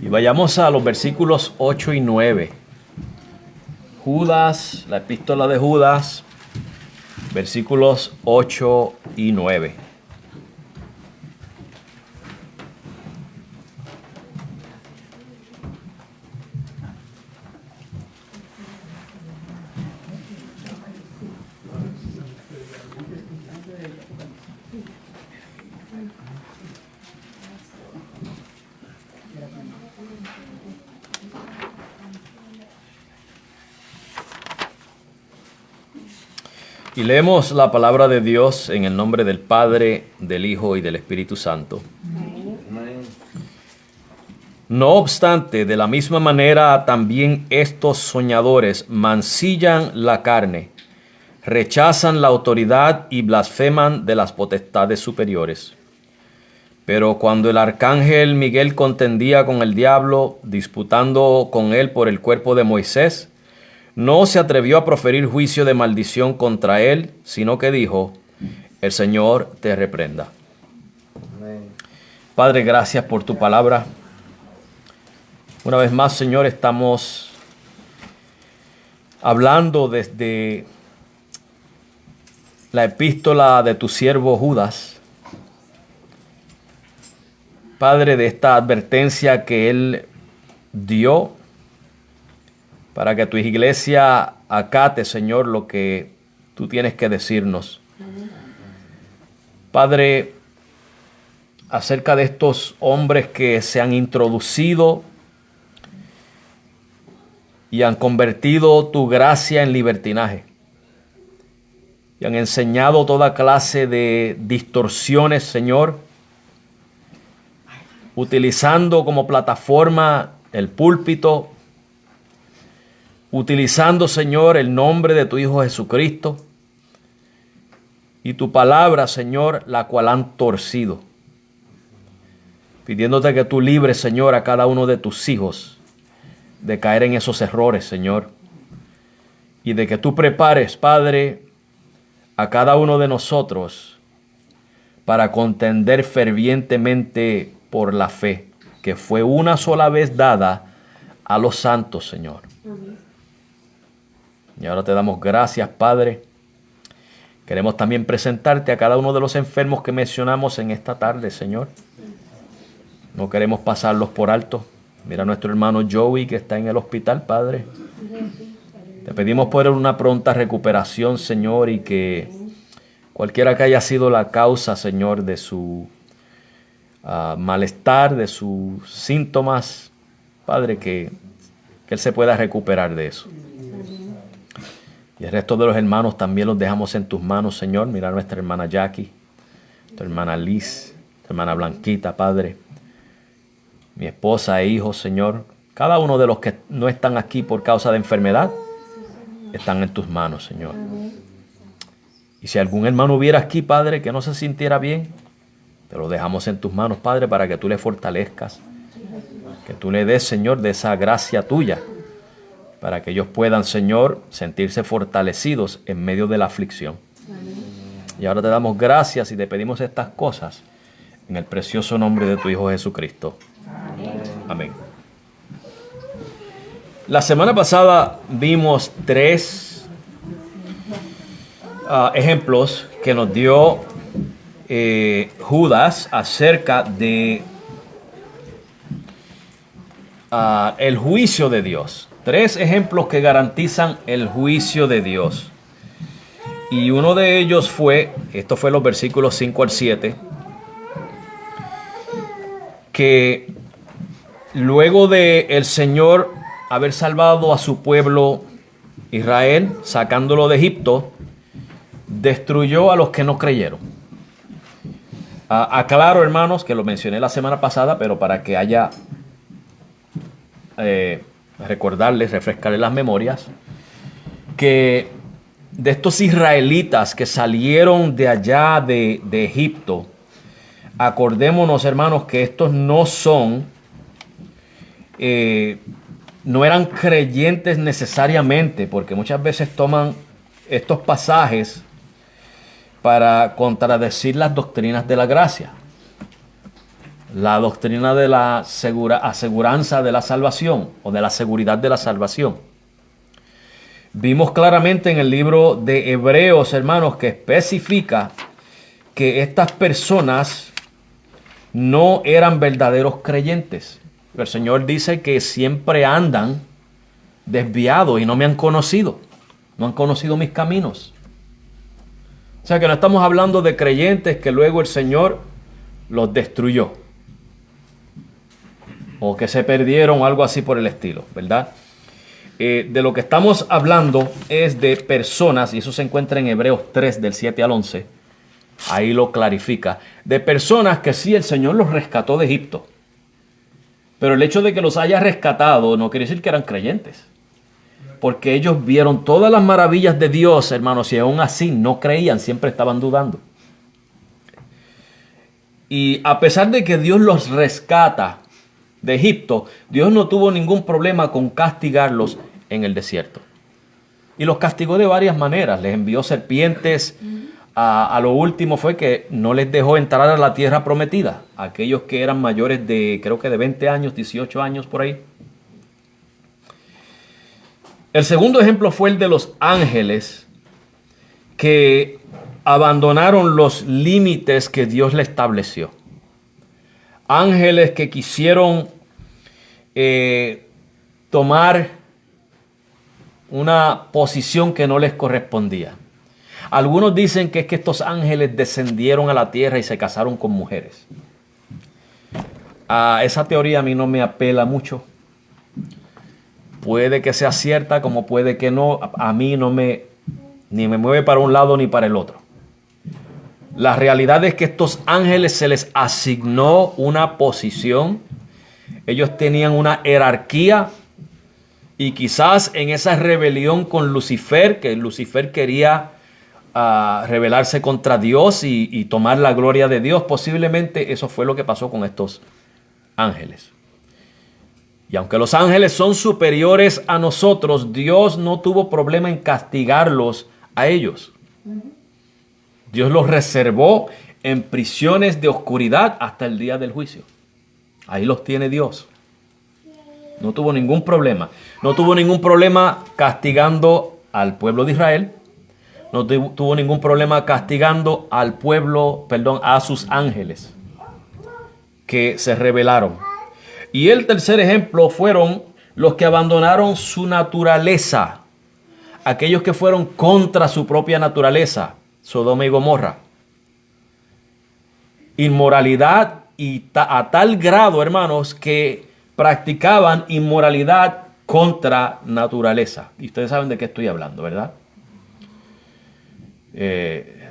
Y vayamos a los versículos 8 y 9. Judas, la epístola de Judas, versículos 8 y 9. Y leemos la palabra de Dios en el nombre del Padre, del Hijo y del Espíritu Santo. Amén. No obstante, de la misma manera también estos soñadores mancillan la carne, rechazan la autoridad y blasfeman de las potestades superiores. Pero cuando el arcángel Miguel contendía con el diablo, disputando con él por el cuerpo de Moisés, no se atrevió a proferir juicio de maldición contra él, sino que dijo: el Señor te reprenda. Amén. Padre, gracias por tu palabra. Una vez más, Señor, estamos hablando desde la epístola de tu siervo Judas. Padre, de esta advertencia que él dio para que tu iglesia acate, Señor, lo que tú tienes que decirnos. Padre, acerca de estos hombres que se han introducido y han convertido tu gracia en libertinaje y han enseñado toda clase de distorsiones, Señor, utilizando como plataforma el púlpito, utilizando, Señor, el nombre de tu Hijo Jesucristo y tu palabra, Señor, la cual han torcido. Pidiéndote que tú libres, Señor, a cada uno de tus hijos de caer en esos errores, Señor. Y de que tú prepares, Padre, a cada uno de nosotros para contender fervientemente por la fe, que fue una sola vez dada a los santos, Señor. Amén. Y ahora te damos gracias, Padre. Queremos también presentarte a cada uno de los enfermos que mencionamos en esta tarde, Señor. No queremos pasarlos por alto. Mira a nuestro hermano Joey que está en el hospital, Padre. Te pedimos por una pronta recuperación, Señor, y que cualquiera que haya sido la causa, Señor, de su malestar, de sus síntomas, Padre, que él se pueda recuperar de eso. Y el resto de los hermanos también los dejamos en tus manos, Señor. Mira a nuestra hermana Jackie, tu hermana Liz, tu hermana Blanquita, Padre, mi esposa e hijos, Señor. Cada uno de los que no están aquí por causa de enfermedad, están en tus manos, Señor. Y si algún hermano hubiera aquí, Padre, que no se sintiera bien, te lo dejamos en tus manos, Padre, para que tú le fortalezcas. Que tú le des, Señor, de esa gracia tuya, para que ellos puedan, Señor, sentirse fortalecidos en medio de la aflicción. Y ahora te damos gracias y te pedimos estas cosas en el precioso nombre de tu Hijo Jesucristo. Amén. La semana pasada vimos 3 ejemplos que nos dio Judas acerca de el juicio de Dios. 3 ejemplos que garantizan el juicio de Dios. Y uno de ellos fue, esto fue los versículos 5 al 7, que luego de el Señor haber salvado a su pueblo Israel, sacándolo de Egipto, destruyó a los que no creyeron. Aclaro, hermanos, que lo mencioné la semana pasada, pero para que haya recordarles, refrescarles las memorias, que de estos israelitas que salieron de allá de Egipto, acordémonos, hermanos, que estos no son, no eran creyentes necesariamente, porque muchas veces toman estos pasajes para contradecir las doctrinas de la gracia. La doctrina de la aseguranza de la salvación o de la seguridad de la salvación. Vimos claramente en el libro de Hebreos, hermanos, que especifica que estas personas no eran verdaderos creyentes. El Señor dice que siempre andan desviados y no me han conocido. No han conocido mis caminos. O sea que no estamos hablando de creyentes que luego el Señor los destruyó. O que se perdieron o algo así por el estilo, ¿verdad? De lo que estamos hablando es de personas, y eso se encuentra en Hebreos 3, del 7 al 11. Ahí lo clarifica. De personas que sí, el Señor los rescató de Egipto. Pero el hecho de que los haya rescatado no quiere decir que eran creyentes. Porque ellos vieron todas las maravillas de Dios, hermanos, y aún así no creían, siempre estaban dudando. Y a pesar de que Dios los rescata de Egipto, Dios no tuvo ningún problema con castigarlos en el desierto. Y los castigó de varias maneras. Les envió serpientes. A lo último fue que no les dejó entrar a la tierra prometida. Aquellos que eran mayores de, creo que de 20 años, 18 años por ahí. El segundo ejemplo fue el de los ángeles que abandonaron los límites que Dios le estableció. Ángeles que quisieron tomar una posición que no les correspondía. Algunos dicen que es que estos ángeles descendieron a la tierra y se casaron con mujeres. Esa teoría a mí no me apela mucho. Puede que sea cierta, como puede que no. A mí ni me mueve para un lado ni para el otro. La realidad es que estos ángeles se les asignó una posición. Ellos tenían una jerarquía. Y quizás en esa rebelión con Lucifer, que Lucifer quería rebelarse contra Dios y tomar la gloria de Dios, posiblemente eso fue lo que pasó con estos ángeles. Y aunque los ángeles son superiores a nosotros, Dios no tuvo problema en castigarlos a ellos. Dios los reservó en prisiones de oscuridad hasta el día del juicio. Ahí los tiene Dios. No tuvo ningún problema. No tuvo ningún problema castigando al pueblo de Israel. No tuvo ningún problema castigando al pueblo, a sus ángeles que se rebelaron. Y el tercer ejemplo fueron los que abandonaron su naturaleza. Aquellos que fueron contra su propia naturaleza. Sodoma y Gomorra. Inmoralidad y a tal grado, hermanos, que practicaban inmoralidad contra naturaleza. Y ustedes saben de qué estoy hablando, ¿verdad?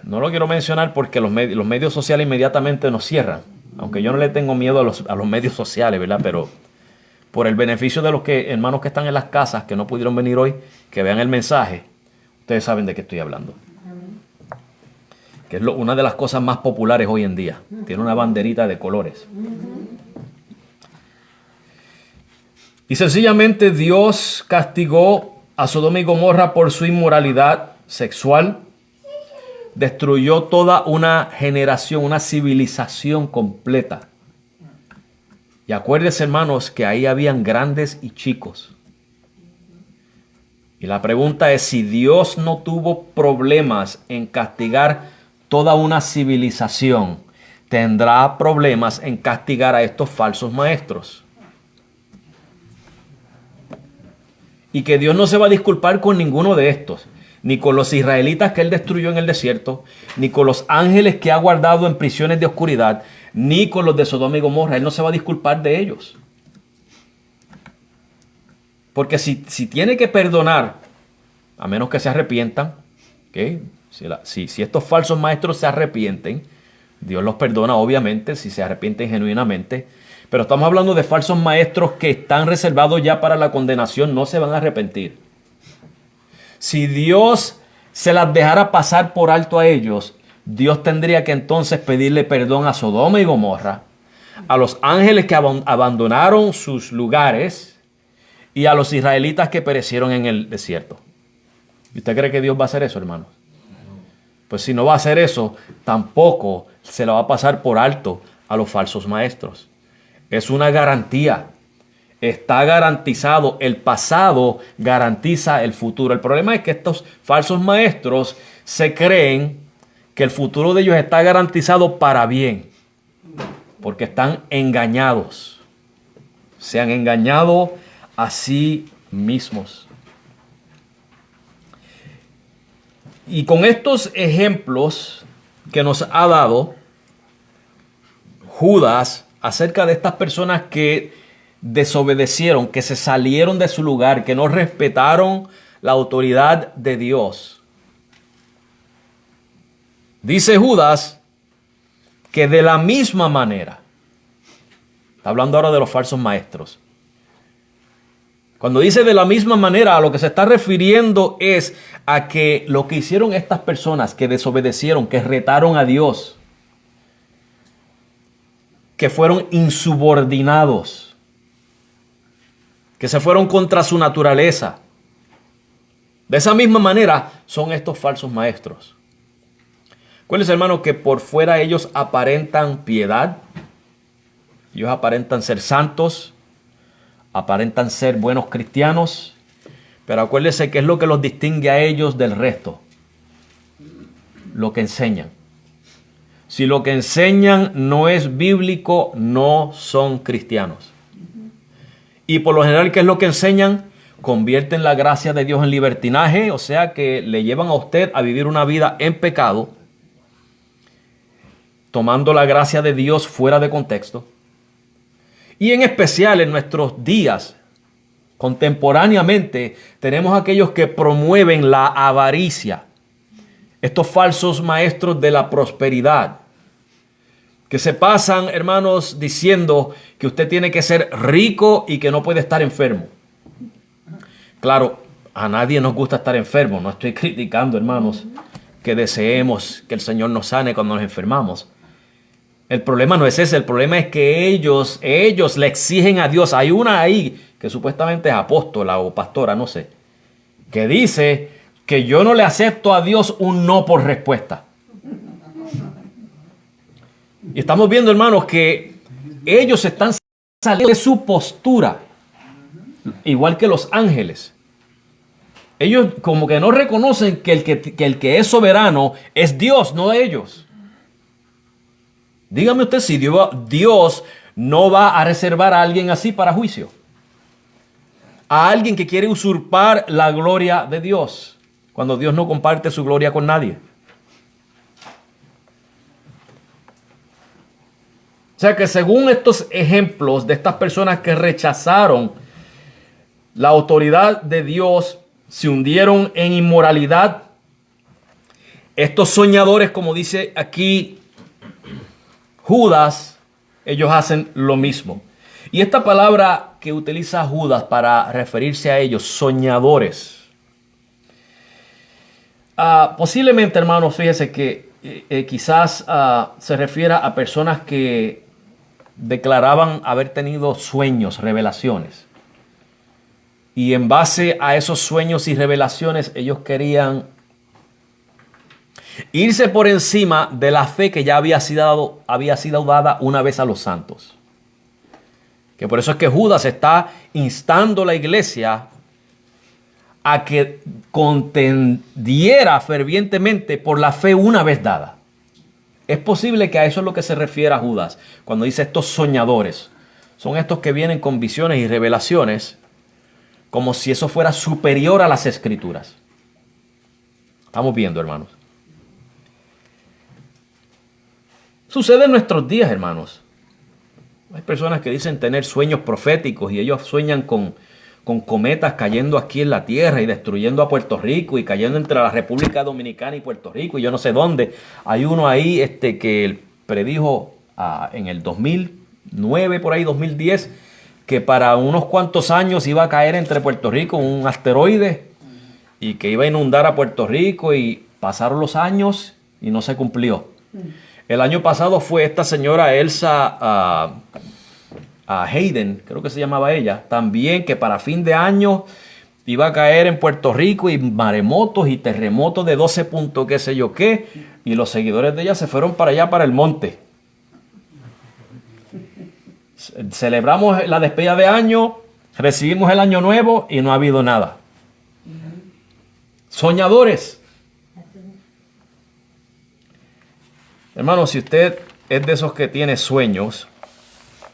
No lo quiero mencionar porque los medios sociales inmediatamente nos cierran. Aunque yo no le tengo miedo a los medios sociales, ¿verdad? Pero por el beneficio de los hermanos que están en las casas, que no pudieron venir hoy, que vean el mensaje, ustedes saben de qué estoy hablando. Que es una de las cosas más populares hoy en día. Tiene una banderita de colores. Y sencillamente Dios castigó a Sodoma y Gomorra por su inmoralidad sexual. Destruyó toda una generación, una civilización completa. Y acuérdense, hermanos, que ahí habían grandes y chicos. Y la pregunta es si Dios no tuvo problemas en castigar toda una civilización, tendrá problemas en castigar a estos falsos maestros. Y que Dios no se va a disculpar con ninguno de estos, ni con los israelitas que Él destruyó en el desierto, ni con los ángeles que ha guardado en prisiones de oscuridad, ni con los de Sodoma y Gomorra. Él no se va a disculpar de ellos. Porque si tiene que perdonar, a menos que se arrepientan, ¿okay? Si estos falsos maestros se arrepienten, Dios los perdona, obviamente, si se arrepienten genuinamente. Pero estamos hablando de falsos maestros que están reservados ya para la condenación, no se van a arrepentir. Si Dios se las dejara pasar por alto a ellos, Dios tendría que entonces pedirle perdón a Sodoma y Gomorra, a los ángeles que abandonaron sus lugares y a los israelitas que perecieron en el desierto. ¿Y usted cree que Dios va a hacer eso, hermanos? Pues si no va a hacer eso, tampoco se la va a pasar por alto a los falsos maestros. Es una garantía. Está garantizado. El pasado garantiza el futuro. El problema es que estos falsos maestros se creen que el futuro de ellos está garantizado para bien, porque están engañados. Se han engañado a sí mismos. Y con estos ejemplos que nos ha dado Judas acerca de estas personas que desobedecieron, que se salieron de su lugar, que no respetaron la autoridad de Dios, dice Judas que de la misma manera, está hablando ahora de los falsos maestros, cuando dice de la misma manera, a lo que se está refiriendo es a que lo que hicieron estas personas que desobedecieron, que retaron a Dios, que fueron insubordinados, que se fueron contra su naturaleza. De esa misma manera son estos falsos maestros. Acuérdense, hermanos, que por fuera ellos aparentan piedad, ellos aparentan ser santos, aparentan ser buenos cristianos, pero acuérdense que es lo que los distingue a ellos del resto: lo que enseñan. Si lo que enseñan no es bíblico, no son cristianos. Y por lo general, ¿qué es lo que enseñan? Convierten la gracia de Dios en libertinaje, o sea que le llevan a usted a vivir una vida en pecado, tomando la gracia de Dios fuera de contexto. Y en especial en nuestros días, contemporáneamente, tenemos aquellos que promueven la avaricia. Estos falsos maestros de la prosperidad, que se pasan, hermanos, diciendo que usted tiene que ser rico y que no puede estar enfermo. Claro, a nadie nos gusta estar enfermo. No estoy criticando, hermanos, que deseemos que el Señor nos sane cuando nos enfermamos. El problema no es ese. El problema es que ellos le exigen a Dios. Hay una ahí que supuestamente es apóstola o pastora, no sé, que dice que yo no le acepto a Dios un no por respuesta. Y estamos viendo, hermanos, que ellos están saliendo de su postura, igual que los ángeles. Ellos como que no reconocen que el que es soberano es Dios, no ellos. Dígame usted si Dios no va a reservar a alguien así para juicio. A alguien que quiere usurpar la gloria de Dios, cuando Dios no comparte su gloria con nadie. O sea que según estos ejemplos de estas personas que rechazaron la autoridad de Dios, se hundieron en inmoralidad, estos soñadores, como dice aquí Judas, ellos hacen lo mismo. Y esta palabra que utiliza Judas para referirse a ellos, soñadores, posiblemente, hermanos, fíjese que quizás se refiera a personas que declaraban haber tenido sueños, revelaciones. Y en base a esos sueños y revelaciones, ellos querían irse por encima de la fe que ya había sido dada una vez a los santos. Que por eso es que Judas está instando a la iglesia a que contendiera fervientemente por la fe una vez dada. Es posible que a eso es lo que se refiere a Judas cuando dice estos soñadores. Son estos que vienen con visiones y revelaciones como si eso fuera superior a las escrituras. Estamos viendo, hermanos. Sucede en nuestros días, hermanos. Hay personas que dicen tener sueños proféticos y ellos sueñan con cometas cayendo aquí en la tierra y destruyendo a Puerto Rico y cayendo entre la República Dominicana y Puerto Rico y yo no sé dónde. Hay uno ahí que predijo en el 2009, por ahí 2010, que para unos cuantos años iba a caer entre Puerto Rico un asteroide y que iba a inundar a Puerto Rico, y pasaron los años y no se cumplió. El año pasado fue esta señora Elsa Hayden, creo que se llamaba ella, también, que para fin de año Iba a caer en Puerto Rico y maremotos y terremotos de 12 puntos, qué sé yo qué. Y los seguidores de ella se fueron para allá, para el monte. Celebramos la despedida de año, recibimos el año nuevo y no ha habido nada. Soñadores. Hermano, si usted es de esos que tiene sueños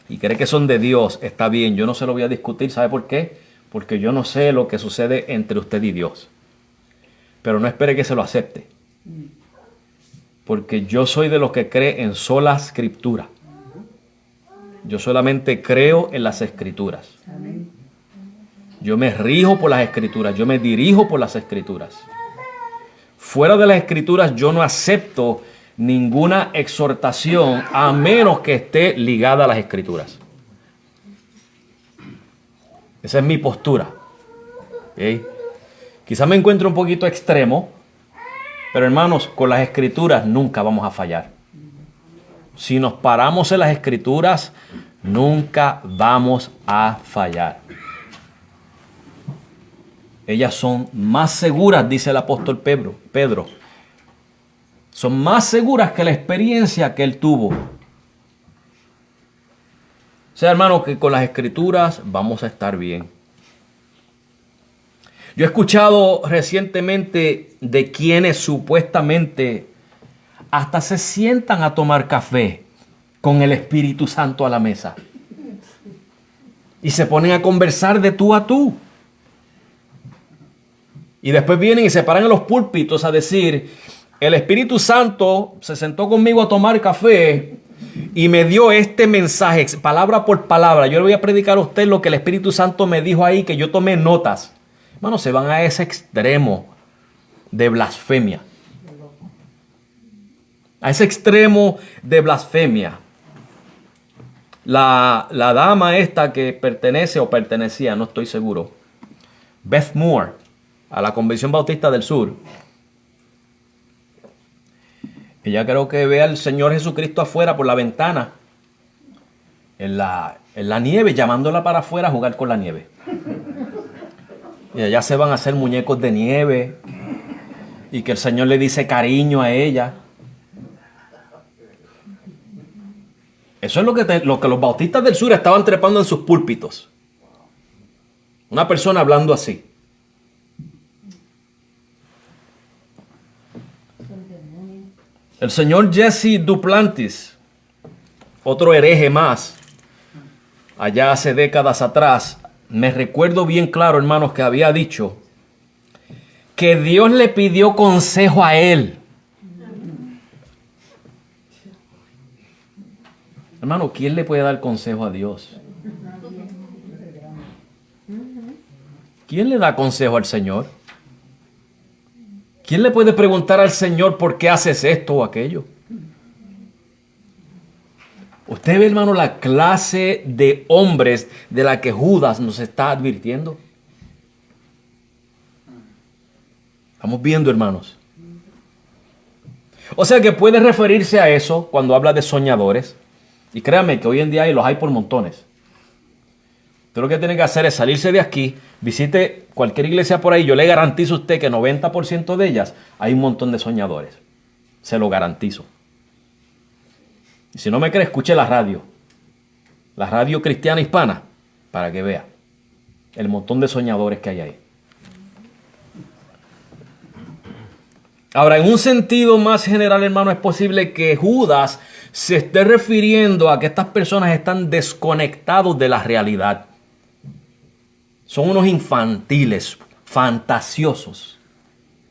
y cree que son de Dios, está bien, yo no se lo voy a discutir. ¿Sabe por qué? Porque yo no sé lo que sucede entre usted y Dios. Pero no espere que se lo acepte. Porque yo soy de los que cree en sola escritura. Yo solamente creo en las escrituras. Yo me rijo por las escrituras. Yo me dirijo por las escrituras. Fuera de las escrituras yo no acepto ninguna exhortación a menos que esté ligada a las escrituras. Esa es mi postura. ¿Okay? Quizás me encuentro un poquito extremo, pero hermanos, con las escrituras nunca vamos a fallar. Si nos paramos en las escrituras, nunca vamos a fallar. Ellas son más seguras, dice el apóstol Pedro. Son más seguras que la experiencia que él tuvo. O sea, hermano, que con las escrituras vamos a estar bien. Yo he escuchado recientemente de quienes supuestamente hasta se sientan a tomar café con el Espíritu Santo a la mesa. Y se ponen a conversar de tú a tú. Y después vienen y se paran en los púlpitos a decir, el Espíritu Santo se sentó conmigo a tomar café y me dio este mensaje, palabra por palabra. Yo le voy a predicar a usted lo que el Espíritu Santo me dijo ahí, que yo tomé notas. Hermano, se van a ese extremo de blasfemia. A ese extremo de blasfemia. La dama esta que pertenece o pertenecía, no estoy seguro, Beth Moore, a la Convención Bautista del Sur. Ella creo que ve al Señor Jesucristo afuera por la ventana, en la nieve, llamándola para afuera a jugar con la nieve. Y allá se van a hacer muñecos de nieve y que el Señor le dice cariño a ella. Eso es lo que los bautistas del sur estaban trepando en sus púlpitos. Una persona hablando así. El señor Jesse Duplantis, otro hereje más, allá hace décadas atrás, me recuerdo bien claro, hermanos, que había dicho que Dios le pidió consejo a él. Hermano, ¿quién le puede dar consejo a Dios? ¿Quién le da consejo al Señor? ¿Quién le puede preguntar al Señor por qué haces esto o aquello? Usted ve, hermano, la clase de hombres de la que Judas nos está advirtiendo. Estamos viendo, hermanos. O sea que puede referirse a eso cuando habla de soñadores. Y créanme que hoy en día los hay por montones. Usted lo que tiene que hacer es salirse de aquí, visite cualquier iglesia por ahí. Yo le garantizo a usted que 90% de ellas hay un montón de soñadores. Se lo garantizo. Y si no me cree, escuche la radio cristiana hispana, para que vea el montón de soñadores que hay ahí. Ahora, en un sentido más general, hermano, es posible que Judas se esté refiriendo a que estas personas están desconectados de la realidad. Son unos infantiles, fantasiosos.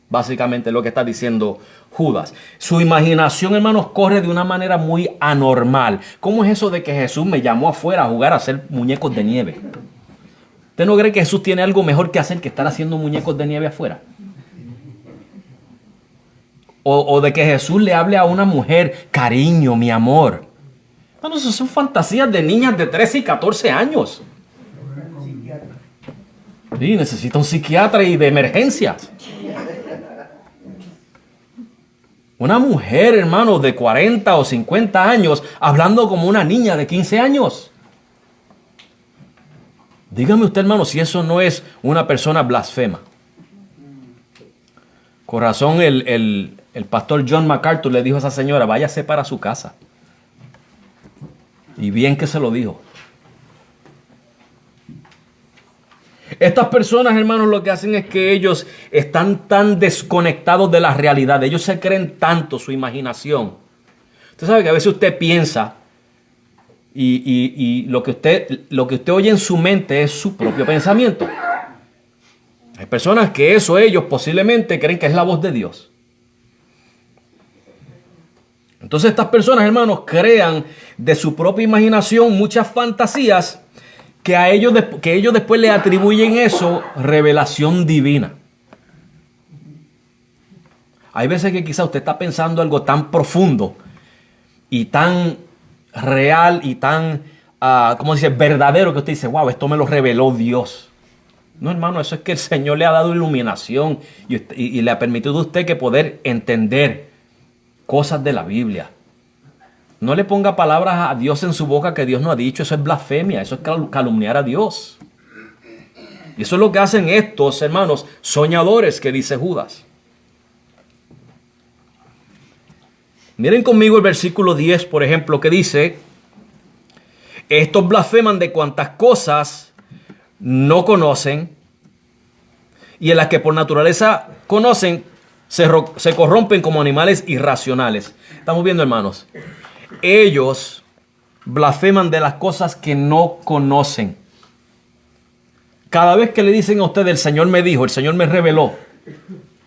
Básicamente lo que está diciendo Judas. Su imaginación, hermanos, corre de una manera muy anormal. ¿Cómo es eso de que Jesús me llamó afuera a jugar a hacer muñecos de nieve? ¿Usted no cree que Jesús tiene algo mejor que hacer que estar haciendo muñecos de nieve afuera? O de que Jesús le hable a una mujer, cariño, mi amor. Bueno, eso son fantasías de niñas de 13 y 14 años. Sí, necesita un psiquiatra y de emergencias. Una mujer, hermano, de 40 o 50 años, hablando como una niña de 15 años. Dígame usted, hermano, si eso no es una persona blasfema. Con razón el pastor John MacArthur le dijo a esa señora, váyase para su casa. Y bien que se lo dijo. Estas personas, hermanos, lo que hacen es que ellos están tan desconectados de la realidad. Ellos se creen tanto su imaginación. Usted sabe que a veces usted piensa y lo que usted oye en su mente es su propio pensamiento. Hay personas que ellos posiblemente creen que es la voz de Dios. Entonces estas personas, hermanos, crean de su propia imaginación muchas fantasías que ellos después le atribuyen eso revelación divina. Hay veces que quizá usted está pensando algo tan profundo y tan real y tan, ¿cómo dice? Verdadero, que usted dice, wow, esto me lo reveló Dios. No, hermano, eso es que el Señor le ha dado iluminación y le ha permitido a usted que poder entender cosas de la Biblia. No le ponga palabras a Dios en su boca que Dios no ha dicho. Eso es blasfemia, eso es calumniar a Dios. Y eso es lo que hacen estos, hermanos, soñadores que dice Judas. Miren conmigo el versículo 10, por ejemplo, que dice, estos blasfeman de cuantas cosas no conocen y en las que por naturaleza conocen, se corrompen como animales irracionales. Estamos viendo, hermanos. Ellos blasfeman de las cosas que no conocen. Cada vez que le dicen a usted, el Señor me dijo, el Señor me reveló,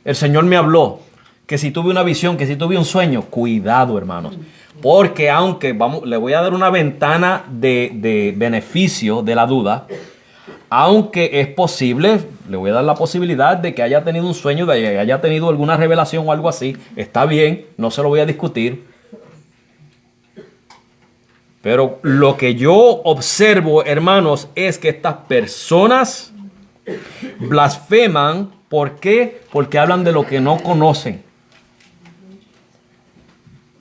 el Señor me habló, que si tuve una visión, que si tuve un sueño, cuidado, hermanos. Porque aunque le voy a dar una ventana de beneficio de la duda, aunque es posible, le voy a dar la posibilidad de que haya tenido un sueño, de que haya tenido alguna revelación o algo así. Está bien, no se lo voy a discutir. Pero lo que yo observo, hermanos, es que estas personas blasfeman. ¿Por qué? Porque hablan de lo que no conocen.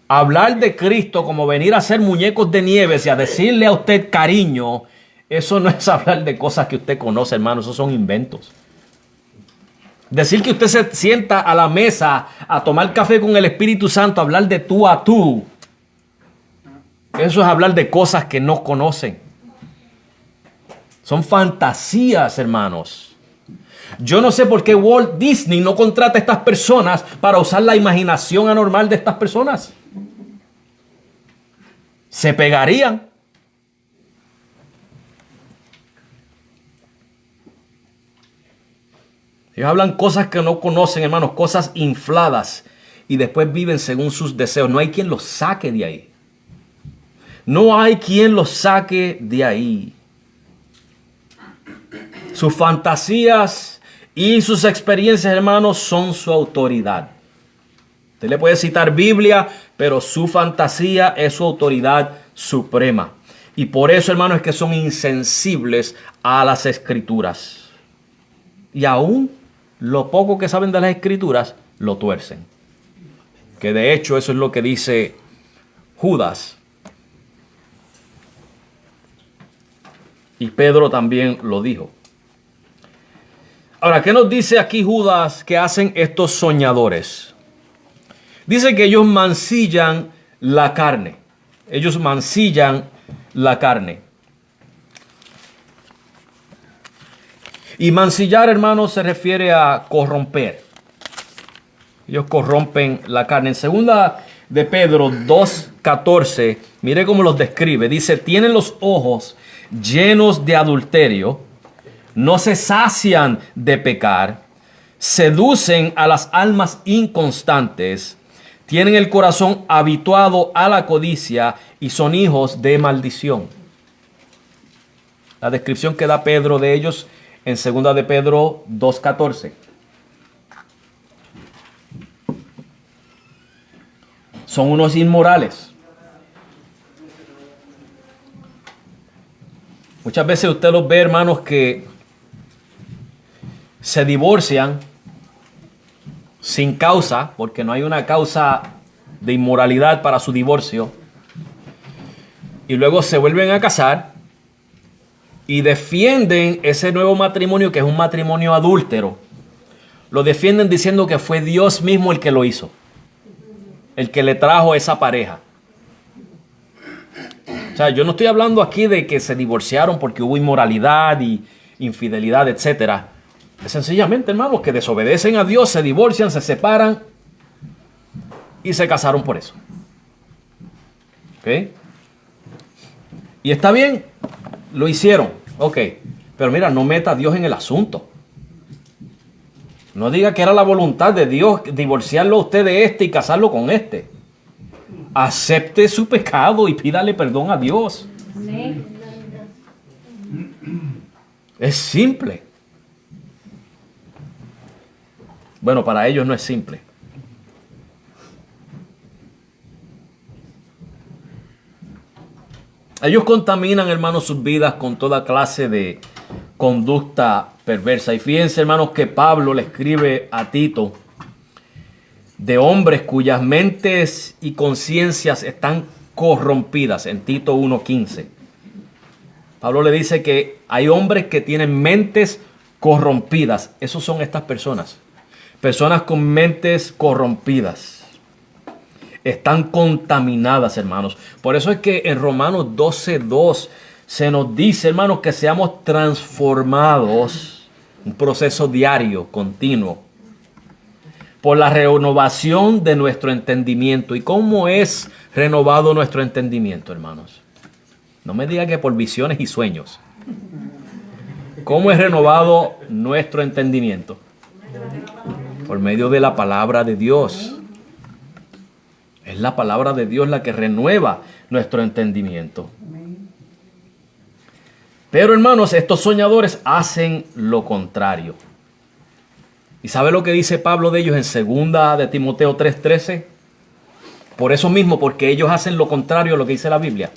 Hablar de Cristo como venir a hacer muñecos de nieve y a decirle a usted cariño, eso no es hablar de cosas que usted conoce, hermano. Esos son inventos. Decir que usted se sienta a la mesa a tomar café con el Espíritu Santo, a hablar de tú a tú, eso es hablar de cosas que no conocen. Son fantasías, hermanos. Yo no sé por qué Walt Disney no contrata a estas personas para usar la imaginación anormal de estas personas. Se pegarían. Ellos hablan cosas que no conocen, hermanos, cosas infladas, y después viven según sus deseos. No hay quien los saque de ahí. No hay quien los saque de ahí. Sus fantasías y sus experiencias, hermanos, son su autoridad. Usted le puede citar Biblia, pero su fantasía es su autoridad suprema. Y por eso, hermanos, es que son insensibles a las Escrituras. Y aún lo poco que saben de las Escrituras, lo tuercen. Que de hecho eso es lo que dice Judas. Y Pedro también lo dijo. Ahora, ¿qué nos dice aquí Judas que hacen estos soñadores? Dice que ellos mancillan la carne. Ellos mancillan la carne. Y mancillar, hermanos, se refiere a corromper. Ellos corrompen la carne. En segunda de Pedro 2:14, mire cómo los describe. Dice, tienen los ojos llenos de adulterio, no se sacian de pecar, seducen a las almas inconstantes, tienen el corazón habituado a la codicia y son hijos de maldición. La descripción que da Pedro de ellos en 2 de Pedro 2:14. Son unos inmorales. Muchas veces usted los ve, hermanos, que se divorcian sin causa, porque no hay una causa de inmoralidad para su divorcio, y luego se vuelven a casar y defienden ese nuevo matrimonio, que es un matrimonio adúltero. Lo defienden diciendo que fue Dios mismo el que lo hizo, el que le trajo esa pareja. O sea, yo no estoy hablando aquí de que se divorciaron porque hubo inmoralidad y infidelidad, etcétera. Es sencillamente, hermanos, que desobedecen a Dios, se divorcian, se separan y se casaron por eso. ¿Ok? Y está bien, lo hicieron. Ok, pero mira, no meta a Dios en el asunto. No diga que era la voluntad de Dios divorciarlo a usted de este y casarlo con este. Acepte su pecado y pídale perdón a Dios. Es simple. Bueno, para ellos no es simple. Ellos contaminan, hermanos, sus vidas con toda clase de conducta perversa. Y fíjense, hermanos, que Pablo le escribe a Tito de hombres cuyas mentes y conciencias están corrompidas, en Tito 1:15. Pablo le dice que hay hombres que tienen mentes corrompidas. Esos son estas personas. Personas con mentes corrompidas. Están contaminadas, hermanos. Por eso es que en Romanos 12:2 se nos dice, hermanos, que seamos transformados. Un proceso diario, continuo. Por la renovación de nuestro entendimiento. ¿Y cómo es renovado nuestro entendimiento, hermanos? No me diga que por visiones y sueños. ¿Cómo es renovado nuestro entendimiento? Por medio de la palabra de Dios. Es la palabra de Dios la que renueva nuestro entendimiento. Pero, hermanos, estos soñadores hacen lo contrario. ¿Y sabe lo que dice Pablo de ellos en 2 de Timoteo 3:13? Por eso mismo, porque ellos hacen lo contrario a lo que dice la Biblia.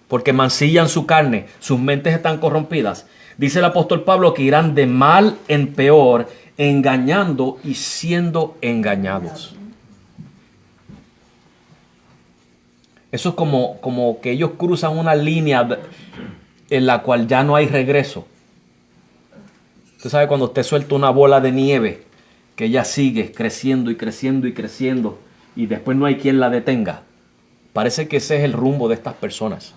Porque mancillan su carne, sus mentes están corrompidas. Dice el apóstol Pablo que irán de mal en peor, engañando y siendo engañados. Eso es como que ellos cruzan una línea en la cual ya no hay regreso. Usted sabe cuando usted suelta una bola de nieve, que ella sigue creciendo y creciendo y creciendo, y después no hay quien la detenga. Parece que ese es el rumbo de estas personas.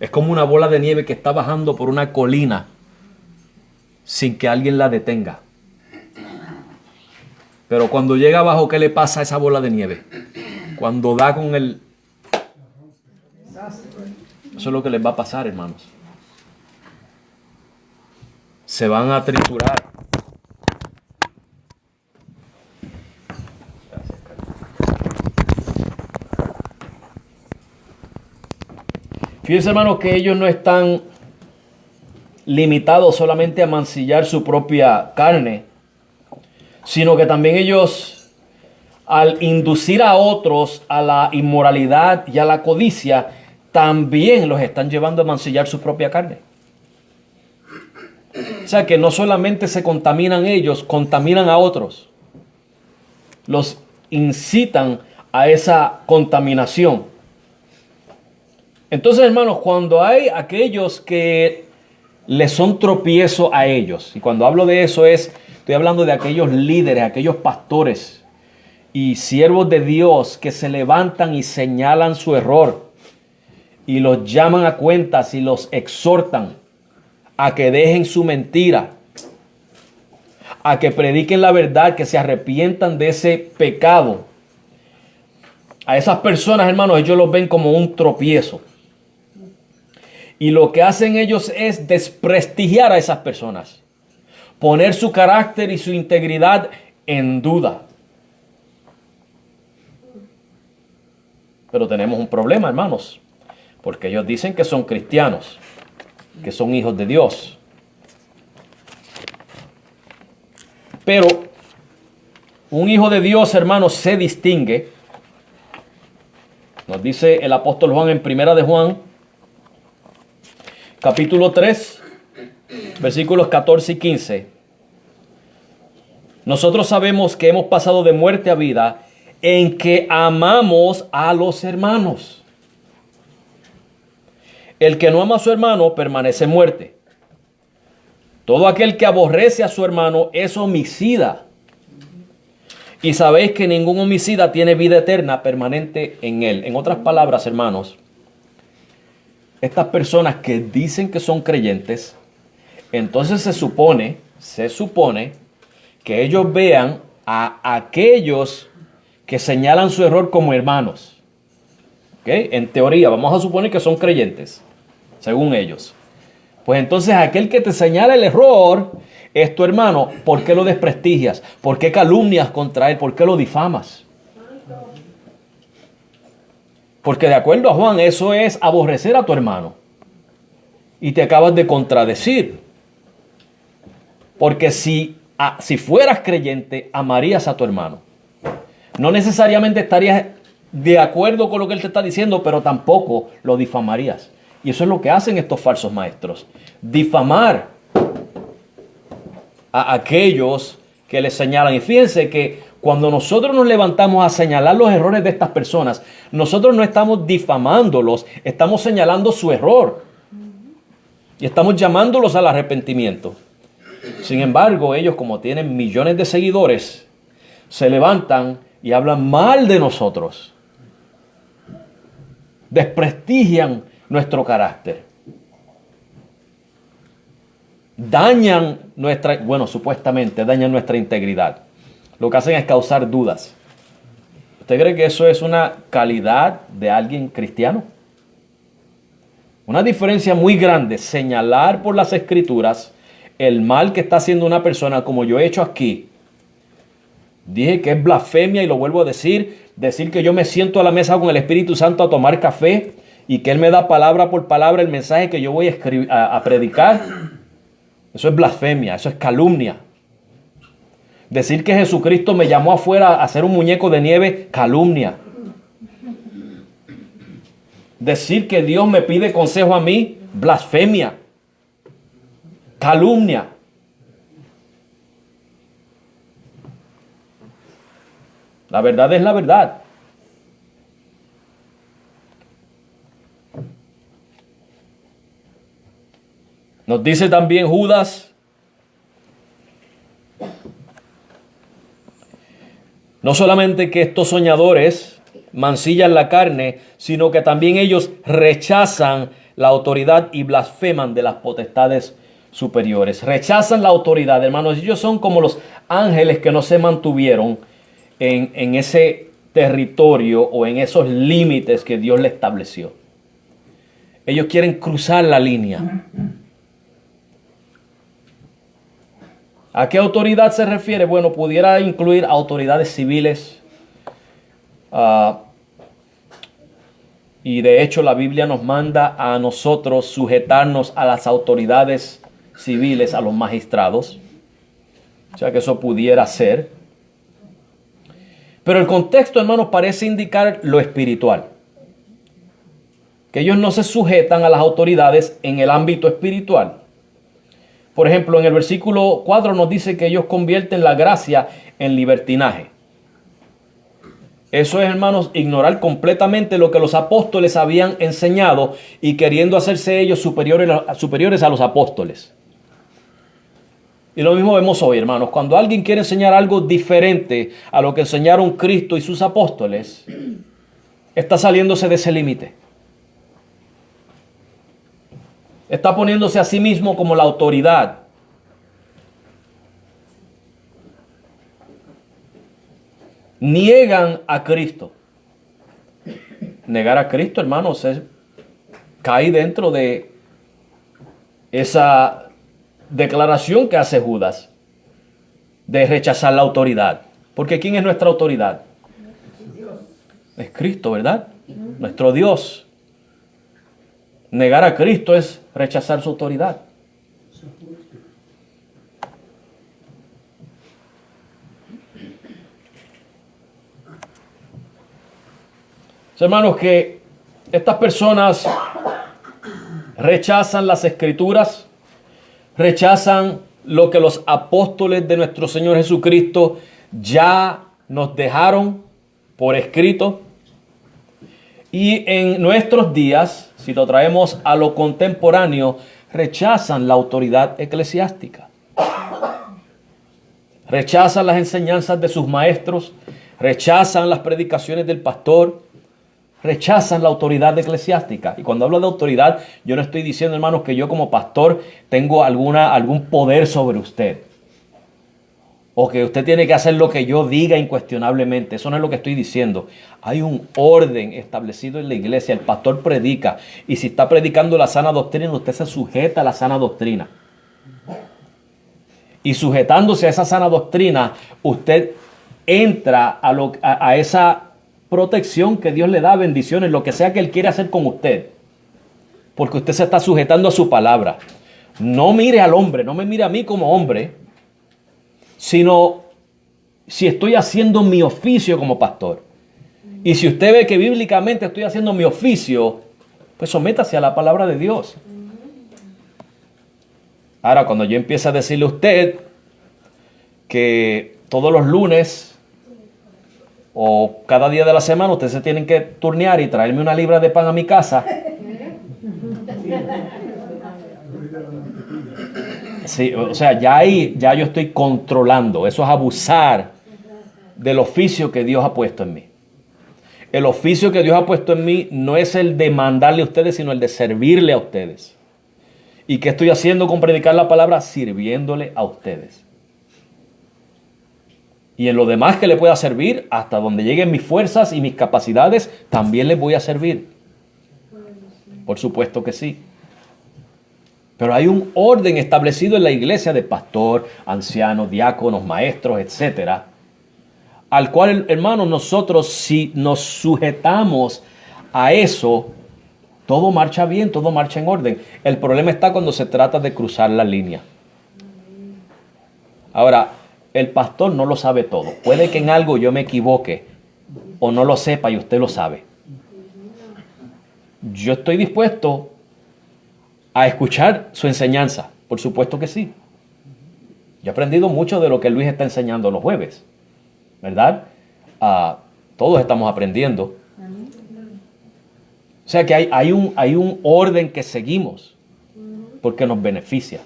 Es como una bola de nieve que está bajando por una colina sin que alguien la detenga. Pero cuando llega abajo, ¿qué le pasa a esa bola de nieve? Cuando da con el... Eso es lo que les va a pasar, hermanos. Se van a triturar. Fíjense, hermanos, que ellos no están limitados solamente a mancillar su propia carne, sino que también ellos, al inducir a otros a la inmoralidad y a la codicia, también los están llevando a mancillar su propia carne. O sea que no solamente se contaminan ellos, contaminan a otros. Los incitan a esa contaminación. Entonces, hermanos, cuando hay aquellos que les son tropiezo a ellos, y cuando hablo de eso estoy hablando de aquellos líderes, aquellos pastores y siervos de Dios que se levantan y señalan su error y los llaman a cuentas y los exhortan a que dejen su mentira, a que prediquen la verdad, que se arrepientan de ese pecado. A esas personas, hermanos, ellos los ven como un tropiezo. Y lo que hacen ellos es desprestigiar a esas personas, poner su carácter y su integridad en duda. Pero tenemos un problema, hermanos, porque ellos dicen que son cristianos, que son hijos de Dios. Pero un hijo de Dios, hermanos, se distingue. Nos dice el apóstol Juan en 1 de Juan, capítulo 3, versículos 14 y 15. Nosotros sabemos que hemos pasado de muerte a vida en que amamos a los hermanos. El que no ama a su hermano permanece en muerte. Todo aquel que aborrece a su hermano es homicida. Y sabéis que ningún homicida tiene vida eterna permanente en él. En otras palabras, hermanos, estas personas que dicen que son creyentes, entonces se supone que ellos vean a aquellos que señalan su error como hermanos. ¿Okay? En teoría, vamos a suponer que son creyentes, según ellos. Pues entonces aquel que te señala el error es tu hermano. ¿Por qué lo desprestigias? ¿Por qué calumnias contra él? ¿Por qué lo difamas? Porque de acuerdo a Juan, eso es aborrecer a tu hermano. Y te acabas de contradecir. Porque si fueras creyente, amarías a tu hermano. No necesariamente estarías de acuerdo con lo que él te está diciendo, pero tampoco lo difamarías. Y eso es lo que hacen estos falsos maestros. Difamar a aquellos que les señalan. Y fíjense que cuando nosotros nos levantamos a señalar los errores de estas personas, nosotros no estamos difamándolos, estamos señalando su error. Y estamos llamándolos al arrepentimiento. Sin embargo, ellos, como tienen millones de seguidores, se levantan y hablan mal de nosotros. Desprestigian nuestro carácter. Supuestamente dañan nuestra integridad. Lo que hacen es causar dudas. ¿Usted cree que eso es una calidad de alguien cristiano? Una diferencia muy grande, señalar por las Escrituras el mal que está haciendo una persona, como yo he hecho aquí. Dije que es blasfemia y lo vuelvo a decir que yo me siento a la mesa con el Espíritu Santo a tomar café y que Él me da palabra por palabra el mensaje que yo voy a predicar. Eso es blasfemia, eso es calumnia. Decir que Jesucristo me llamó afuera a hacer un muñeco de nieve, calumnia. Decir que Dios me pide consejo a mí, blasfemia, calumnia. La verdad es la verdad. Nos dice también Judas, no solamente que estos soñadores mancillan la carne, sino que también ellos rechazan la autoridad y blasfeman de las potestades superiores. Rechazan la autoridad, hermanos. Ellos son como los ángeles que no se mantuvieron en ese territorio o en esos límites que Dios le estableció. Ellos quieren cruzar la línea. ¿A qué autoridad se refiere? Bueno, pudiera incluir autoridades civiles. Y de hecho la Biblia nos manda a nosotros sujetarnos a las autoridades civiles, a los magistrados. O sea que eso pudiera ser. Pero el contexto, hermanos, parece indicar lo espiritual. Que ellos no se sujetan a las autoridades en el ámbito espiritual. Por ejemplo, en el versículo 4 nos dice que ellos convierten la gracia en libertinaje. Eso es, hermanos, ignorar completamente lo que los apóstoles habían enseñado y queriendo hacerse ellos superiores a los apóstoles. Y lo mismo vemos hoy, hermanos. Cuando alguien quiere enseñar algo diferente a lo que enseñaron Cristo y sus apóstoles, está saliéndose de ese límite. Está poniéndose a sí mismo como la autoridad. Niegan a Cristo. Negar a Cristo, hermanos, cae dentro de esa declaración que hace Judas de rechazar la autoridad. Porque ¿quién es nuestra autoridad? Es Cristo, ¿verdad? Nuestro Dios. Negar a Cristo es rechazar su autoridad. Hermanos, que estas personas rechazan las Escrituras, rechazan lo que los apóstoles de nuestro Señor Jesucristo ya nos dejaron por escrito. Y en nuestros días, si lo traemos a lo contemporáneo, rechazan la autoridad eclesiástica. Rechazan las enseñanzas de sus maestros, rechazan las predicaciones del pastor, rechazan la autoridad eclesiástica. Y cuando hablo de autoridad, yo no estoy diciendo, hermanos, que yo como pastor tengo algún poder sobre usted. O que usted tiene que hacer lo que yo diga incuestionablemente. Eso no es lo que estoy diciendo. Hay un orden establecido en la iglesia. El pastor predica. Y si está predicando la sana doctrina, usted se sujeta a la sana doctrina. Y sujetándose a esa sana doctrina, usted entra a esa protección que Dios le da, bendiciones, lo que sea que Él quiere hacer con usted. Porque usted se está sujetando a su palabra. No mire al hombre, no me mire a mí como hombre, sino si estoy haciendo mi oficio como pastor. Y si usted ve que bíblicamente estoy haciendo mi oficio, pues sométase a la palabra de Dios. Ahora, cuando yo empiezo a decirle a usted que todos los lunes o cada día de la semana ustedes se tienen que turnear y traerme una libra de pan a mi casa. Sí, o sea, ya yo estoy controlando. Eso es abusar del oficio que Dios ha puesto en mí. El oficio que Dios ha puesto en mí no es el de mandarle a ustedes, sino el de servirle a ustedes. ¿Y qué estoy haciendo con predicar la palabra? Sirviéndole a ustedes. Y en lo demás que le pueda servir, hasta donde lleguen mis fuerzas y mis capacidades, también les voy a servir. Por supuesto que sí. Pero hay un orden establecido en la iglesia de pastor, ancianos, diáconos, maestros, etcétera, al cual, hermanos, nosotros si nos sujetamos a eso, todo marcha bien, todo marcha en orden. El problema está cuando se trata de cruzar la línea. Ahora, el pastor no lo sabe todo. Puede que en algo yo me equivoque o no lo sepa y usted lo sabe. Yo estoy dispuesto a escuchar su enseñanza. Por supuesto que sí. Yo he aprendido mucho de lo que Luis está enseñando los jueves. ¿Verdad? Todos estamos aprendiendo. O sea que hay un orden que seguimos porque nos beneficia.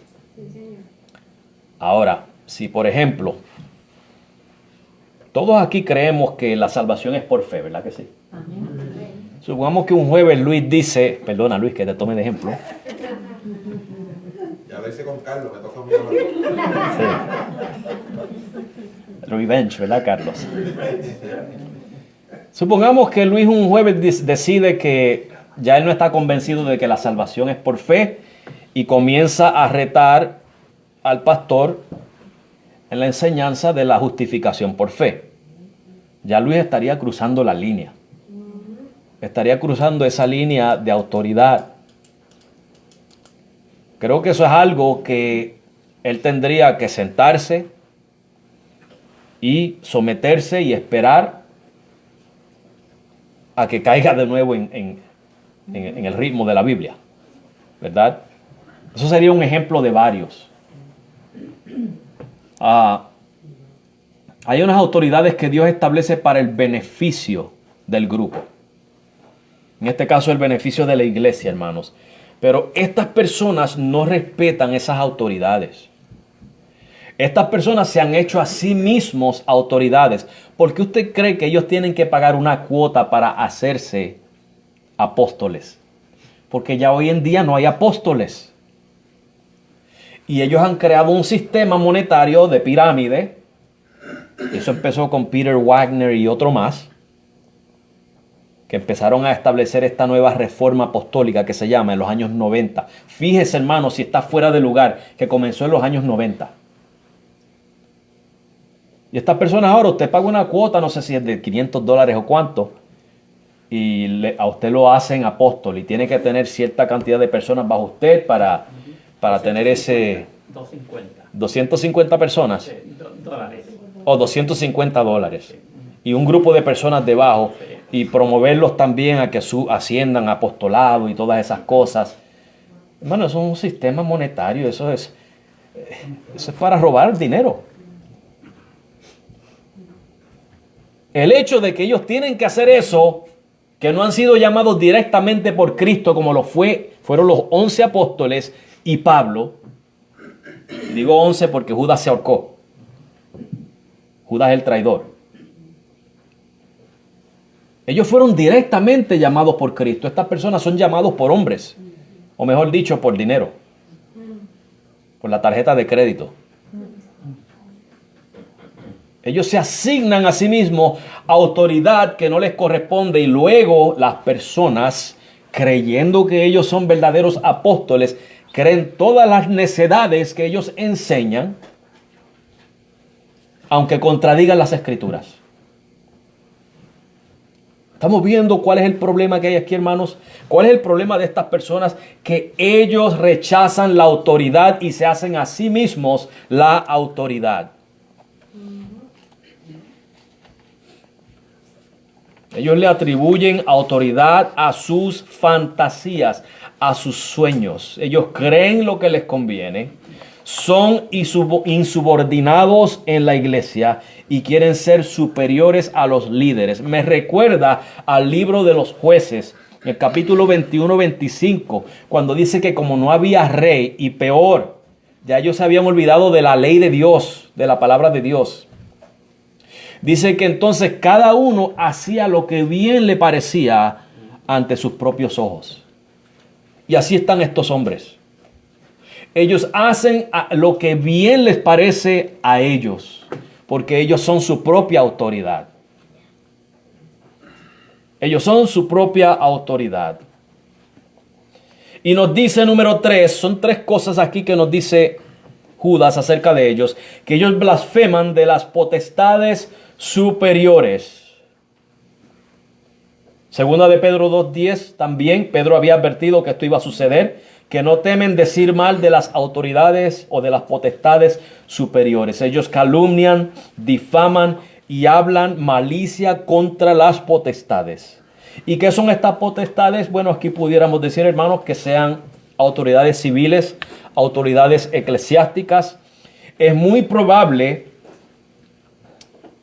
Ahora, si por ejemplo, todos aquí creemos que la salvación es por fe, ¿verdad que sí? Supongamos que un jueves Luis dice, perdona Luis que te tome de ejemplo. Ya lo hice con Carlos, me toca a mí ahora. Sí. Revenge, ¿verdad, Carlos? Supongamos que Luis un jueves decide que ya él no está convencido de que la salvación es por fe y comienza a retar al pastor en la enseñanza de la justificación por fe. Ya Luis estaría cruzando la línea. Estaría cruzando esa línea de autoridad. Creo que eso es algo que él tendría que sentarse y someterse y esperar a que caiga de nuevo en el ritmo de la Biblia, ¿verdad? Eso sería un ejemplo de varios. Hay unas autoridades que Dios establece para el beneficio del grupo. En este caso, el beneficio de la iglesia, hermanos. Pero estas personas no respetan esas autoridades. Estas personas se han hecho a sí mismos autoridades. ¿Por qué usted cree que ellos tienen que pagar una cuota para hacerse apóstoles? Porque ya hoy en día no hay apóstoles. Y ellos han creado un sistema monetario de pirámide. Eso empezó con Peter Wagner y otro más, que empezaron a establecer esta nueva reforma apostólica que se llama en los años 90. Fíjese, hermano, si está fuera de lugar, que comenzó en los años 90. Y estas personas ahora, usted paga una cuota, no sé si es de $500 o cuánto, y a usted lo hacen apóstol y tiene que tener cierta cantidad de personas bajo usted para tener ese... 250 personas. Sí, dólares. O $250. Sí. Y un grupo de personas debajo. Sí. Y promoverlos también a que asciendan a apostolado y todas esas cosas. Hermano, eso es un sistema monetario. Eso es para robar dinero. El hecho de que ellos tienen que hacer eso que no han sido llamados directamente por Cristo como fueron los 11 apóstoles y Pablo. Digo 11 porque Judas se ahorcó. Judas es el traidor. Ellos fueron directamente llamados por Cristo. Estas personas son llamados por hombres, o mejor dicho, por dinero, por la tarjeta de crédito. Ellos se asignan a sí mismos autoridad que no les corresponde y luego las personas, creyendo que ellos son verdaderos apóstoles, creen todas las necedades que ellos enseñan, aunque contradigan las Escrituras. Estamos viendo cuál es el problema que hay aquí, hermanos. ¿Cuál es el problema de estas personas? Que ellos rechazan la autoridad y se hacen a sí mismos la autoridad. Ellos le atribuyen autoridad a sus fantasías, a sus sueños. Ellos creen lo que les conviene. Son insubordinados en la iglesia y quieren ser superiores a los líderes. Me recuerda al libro de los Jueces, el capítulo 21-25, cuando dice que como no había rey y peor, ya ellos se habían olvidado de la ley de Dios, de la palabra de Dios. Dice que entonces cada uno hacía lo que bien le parecía ante sus propios ojos. Y así están estos hombres. Ellos hacen lo que bien les parece a ellos, porque ellos son su propia autoridad. Ellos son su propia autoridad. Y nos dice número 3, son 3 cosas aquí que nos dice Judas acerca de ellos, que ellos blasfeman de las potestades superiores. Segunda de Pedro 2:10, también Pedro había advertido que esto iba a suceder, que no temen decir mal de las autoridades o de las potestades superiores. Ellos calumnian, difaman y hablan malicia contra las potestades. ¿Y qué son estas potestades? Bueno, aquí pudiéramos decir, hermanos, que sean autoridades civiles, autoridades eclesiásticas. Es muy probable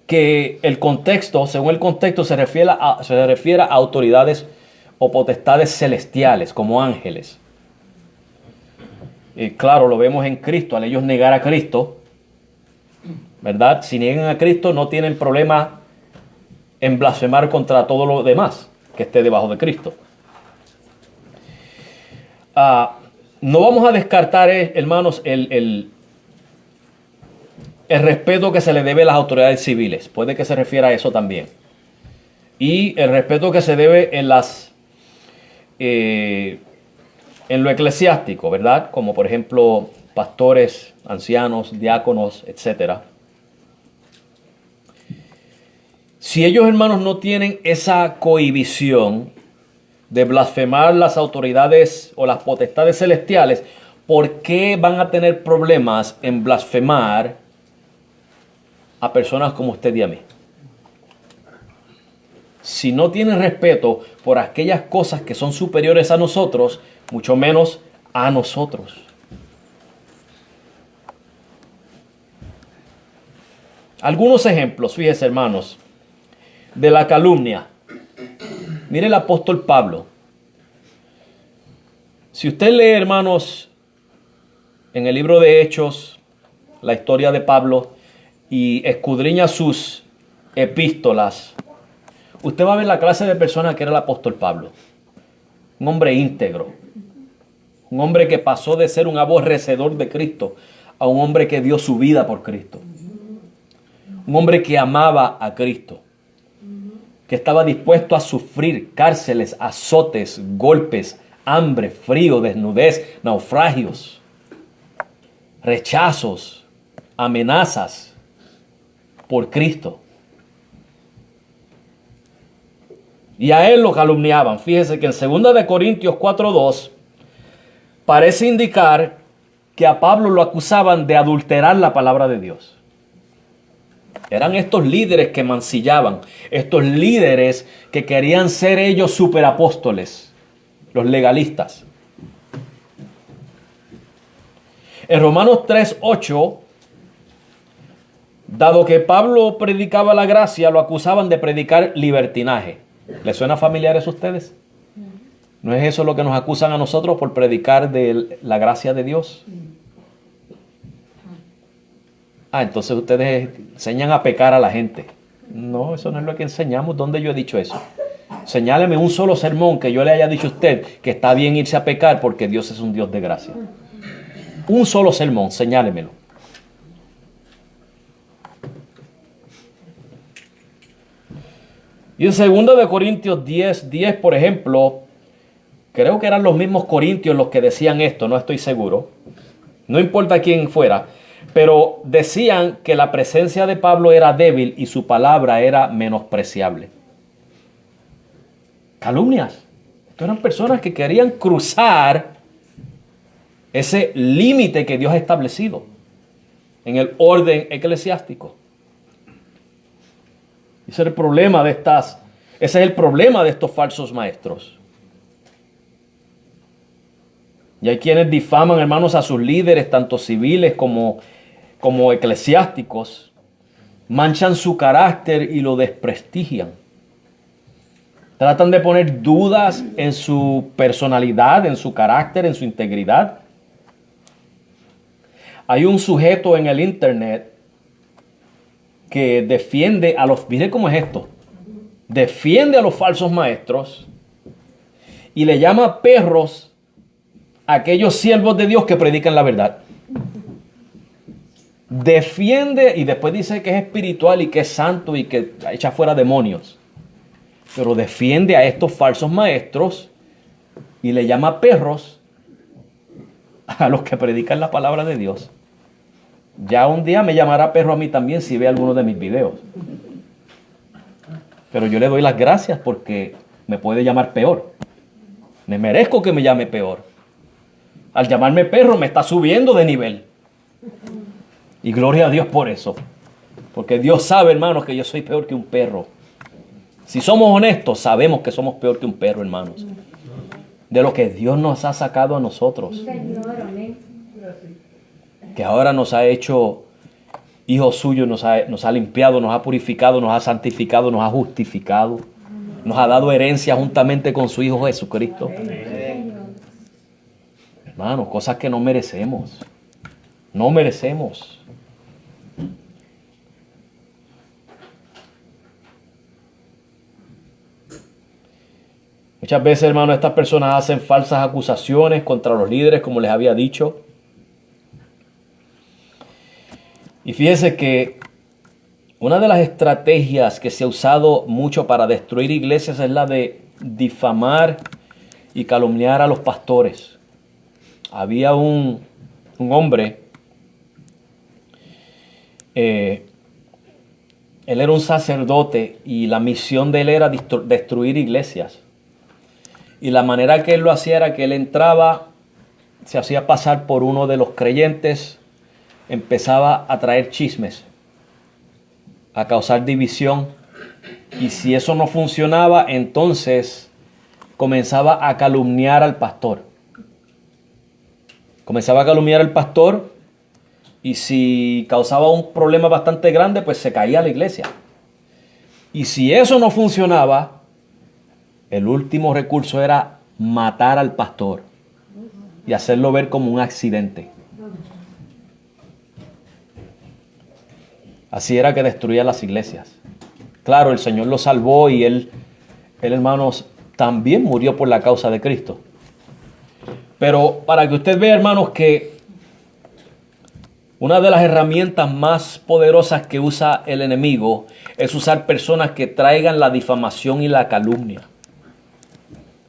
que el contexto, según el contexto, se refiera a autoridades o potestades celestiales, como ángeles. Claro, lo vemos en Cristo, al ellos negar a Cristo, ¿verdad? Si niegan a Cristo, no tienen problema en blasfemar contra todo lo demás que esté debajo de Cristo. No vamos a descartar, hermanos, el respeto que se le debe a las autoridades civiles. Puede que se refiera a eso también. Y el respeto que se debe en lo eclesiástico, ¿verdad? Como por ejemplo pastores, ancianos, diáconos, etc. Si ellos, hermanos, no tienen esa cohibición de blasfemar las autoridades o las potestades celestiales, ¿por qué van a tener problemas en blasfemar a personas como usted y a mí? Si no tienen respeto por aquellas cosas que son superiores a nosotros, mucho menos a nosotros. Algunos ejemplos, fíjense, hermanos, de la calumnia. Mire el apóstol Pablo. Si usted lee, hermanos, en el libro de Hechos, la historia de Pablo, y escudriña sus epístolas, usted va a ver la clase de persona que era el apóstol Pablo. Un hombre íntegro. Un hombre que pasó de ser un aborrecedor de Cristo a un hombre que dio su vida por Cristo. Un hombre que amaba a Cristo. Que estaba dispuesto a sufrir cárceles, azotes, golpes, hambre, frío, desnudez, naufragios, rechazos, amenazas por Cristo. Y a él lo calumniaban. Fíjese que en 2 de Corintios 4:2 parece indicar que a Pablo lo acusaban de adulterar la palabra de Dios. Eran estos líderes que mancillaban, estos líderes que querían ser ellos superapóstoles, los legalistas. En Romanos 3:8, dado que Pablo predicaba la gracia, lo acusaban de predicar libertinaje. ¿Les suena familiar eso a ustedes? ¿No es eso lo que nos acusan a nosotros por predicar de la gracia de Dios? Entonces ustedes enseñan a pecar a la gente. No, eso no es lo que enseñamos. ¿Dónde yo he dicho eso? Señáleme un solo sermón que yo le haya dicho a usted que está bien irse a pecar porque Dios es un Dios de gracia. Un solo sermón, señálemelo. Y en 2 Corintios 10, por ejemplo, creo que eran los mismos corintios los que decían esto, no estoy seguro. No importa quién fuera, pero decían que la presencia de Pablo era débil y su palabra era menospreciable. Calumnias. Estas eran personas que querían cruzar ese límite que Dios ha establecido en el orden eclesiástico. Ese es el problema de estos falsos maestros. Y hay quienes difaman, hermanos, a sus líderes, tanto civiles como eclesiásticos, manchan su carácter y lo desprestigian. Tratan de poner dudas en su personalidad, en su carácter, en su integridad. Hay un sujeto en el internet que defiende mire cómo es esto, defiende a los falsos maestros y le llama perros a aquellos siervos de Dios que predican la verdad. Defiende y después dice que es espiritual y que es santo y que echa fuera demonios. Pero defiende a estos falsos maestros y le llama perros a los que predican la palabra de Dios. Ya un día me llamará perro a mí también si ve alguno de mis videos. Pero yo le doy las gracias porque me puede llamar peor. Me merezco que me llame peor. Al llamarme perro me está subiendo de nivel. Y gloria a Dios por eso. Porque Dios sabe, hermanos, que yo soy peor que un perro. Si somos honestos, sabemos que somos peor que un perro, hermanos. De lo que Dios nos ha sacado a nosotros. Que ahora nos ha hecho hijos suyos, nos ha limpiado, nos ha purificado, nos ha santificado, nos ha justificado. Nos ha dado herencia juntamente con su Hijo Jesucristo. Hermanos, cosas que no merecemos. No merecemos. Muchas veces, hermanos, estas personas hacen falsas acusaciones contra los líderes, como les había dicho. Y fíjense que una de las estrategias que se ha usado mucho para destruir iglesias es la de difamar y calumniar a los pastores. Había un hombre, él era un sacerdote y la misión de él era destruir iglesias. Y la manera que él lo hacía era que él entraba, se hacía pasar por uno de los creyentes, empezaba a traer chismes, a causar división. Y si eso no funcionaba, entonces comenzaba a calumniar al pastor. Comenzaba a calumniar al pastor y si causaba un problema bastante grande, pues se caía la iglesia. Y si eso no funcionaba, el último recurso era matar al pastor y hacerlo ver como un accidente. Así era que destruía las iglesias. Claro, el Señor lo salvó y él, hermanos, también murió por la causa de Cristo. Pero para que usted vea, hermanos, que una de las herramientas más poderosas que usa el enemigo es usar personas que traigan la difamación y la calumnia,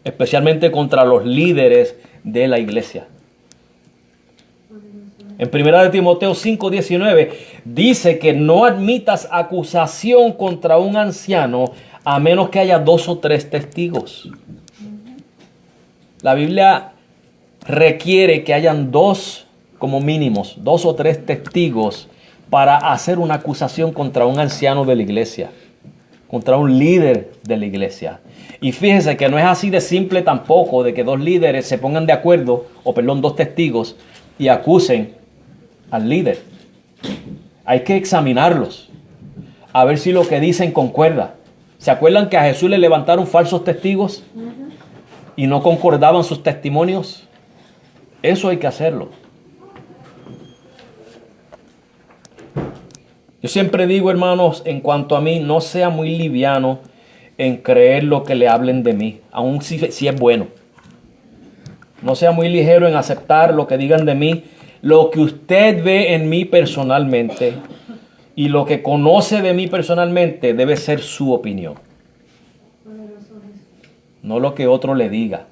especialmente contra los líderes de la iglesia. En 1 Timoteo 5:19 dice que no admitas acusación contra un anciano a menos que haya 2 o 3 testigos. La Biblia requiere que hayan 2 como mínimos, 2 o 3 testigos para hacer una acusación contra un anciano de la iglesia, contra un líder de la iglesia. Y fíjense que no es así de simple tampoco de que 2 líderes se pongan de acuerdo, 2 testigos y acusen al líder. Hay que examinarlos, a ver si lo que dicen concuerda. ¿Se acuerdan que a Jesús le levantaron falsos testigos y no concordaban sus testimonios? Eso hay que hacerlo. Yo siempre digo, hermanos, en cuanto a mí, no sea muy liviano en creer lo que le hablen de mí, aun si es bueno. No sea muy ligero en aceptar lo que digan de mí. Lo que usted ve en mí personalmente y lo que conoce de mí personalmente debe ser su opinión. No lo que otro le diga.